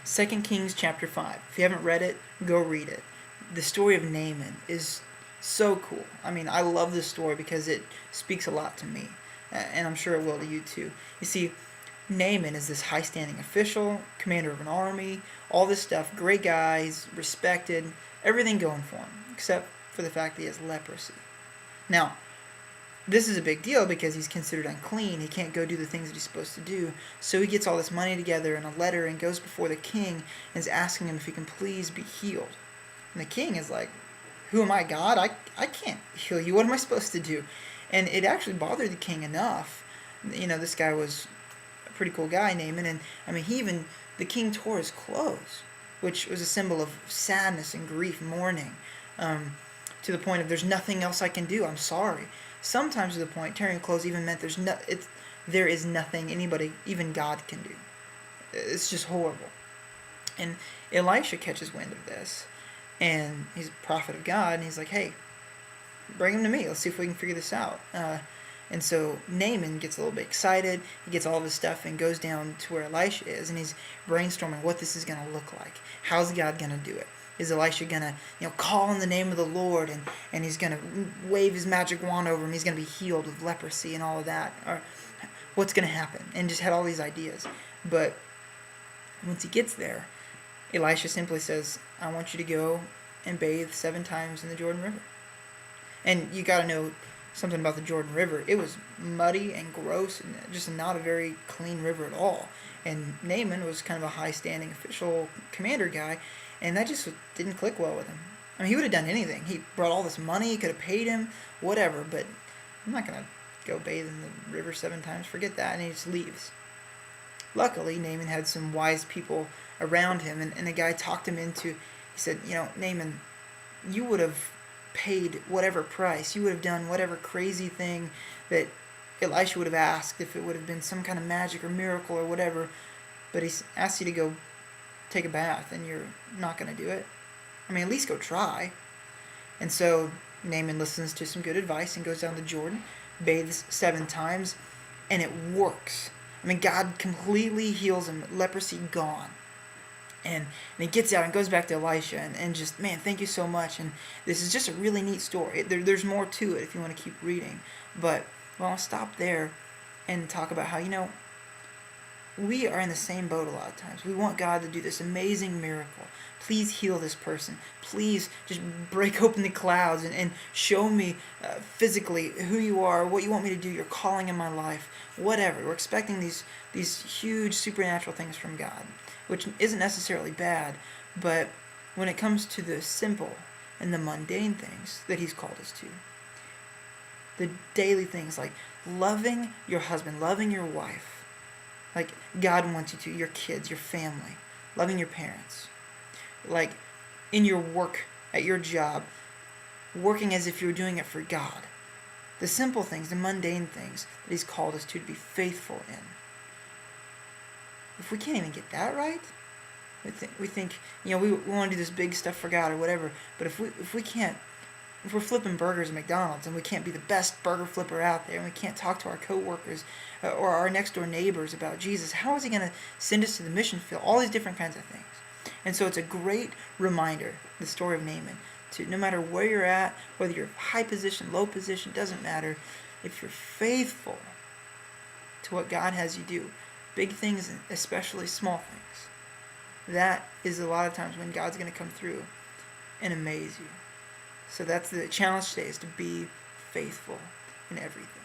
2 Kings chapter 5. If you haven't read it, go read it. The story of Naaman is so cool. I mean, I love this story because it speaks a lot to me, and I'm sure it will to you too. You see, Naaman is this high standing official, commander of an army, all this stuff, great guy, he's respected, everything going for him, except for the fact that he has leprosy. Now, this is a big deal because he's considered unclean. He can't go do the things that he's supposed to do. So he gets all this money together in a letter and goes before the king and is asking him if he can please be healed. And the king is like, who am I, God? I can't heal you. What am I supposed to do? And it actually bothered the king enough. This guy was a pretty cool guy, Naaman. And, the king tore his clothes, which was a symbol of sadness and grief, mourning, to the point of there's nothing else I can do. I'm sorry. Sometimes to the point, tearing clothes even meant there is nothing anybody, even God, can do. It's just horrible. And Elisha catches wind of this, and he's a prophet of God, and he's like, hey, bring him to me. Let's see if we can figure this out. And so Naaman gets a little bit excited. He gets all of his stuff and goes down to where Elisha is, and he's brainstorming what this is going to look like. How's God going to do it? Is Elisha going to, call in the name of the Lord, and he's going to wave his magic wand over him, he's going to be healed of leprosy and all of that? Or what's going to happen? And just had all these ideas. But once he gets there, Elisha simply says, I want you to go and bathe 7 times in the Jordan River. And you got to know something about the Jordan River. It was muddy and gross and just not a very clean river at all. And Naaman was kind of a high-standing official commander guy, and that just didn't click well with him. I mean, he would have done anything. He brought all this money, he could have paid him, whatever, but I'm not going to go bathe in the river 7 times. Forget that, and he just leaves. Luckily, Naaman had some wise people around him, and the guy talked him into, he said, Naaman, you would have paid whatever price, you would have done whatever crazy thing that Elisha would have asked if it would have been some kind of magic or miracle or whatever, but he asked you to go take a bath and you're not going to do it. I mean, at least go try. And so Naaman listens to some good advice and goes down the Jordan, bathes 7 times, and it works. I mean, God completely heals him, leprosy gone. And he gets out and goes back to Elisha and just, man, thank you so much. And this is just a really neat story. There's more to it if you want to keep reading. But, I'll stop there and talk about how, we are in the same boat a lot of times. We want God to do this amazing miracle. Please heal this person. Please just break open the clouds and show me physically who you are, what you want me to do, your calling in my life, whatever. We're expecting these huge supernatural things from God, which isn't necessarily bad, but when it comes to the simple and the mundane things that he's called us to, the daily things like loving your husband, loving your wife, like God wants you to, your kids, your family, loving your parents, like in your work, at your job, working as if you're doing it for God. The simple things, the mundane things that he's called us to be faithful in. If we can't even get that right, we think we want to do this big stuff for God or whatever, but if we're flipping burgers at McDonald's and we can't be the best burger flipper out there, and we can't talk to our coworkers or our next door neighbors about Jesus, how is he going to send us to the mission field? All these different kinds of things. And so it's a great reminder, the story of Naaman, to no matter where you're at, whether you're high position, low position, doesn't matter. If you're faithful to what God has you do, big things, especially small things, that is a lot of times when God's going to come through and amaze you. So that's the challenge today, is to be faithful in everything.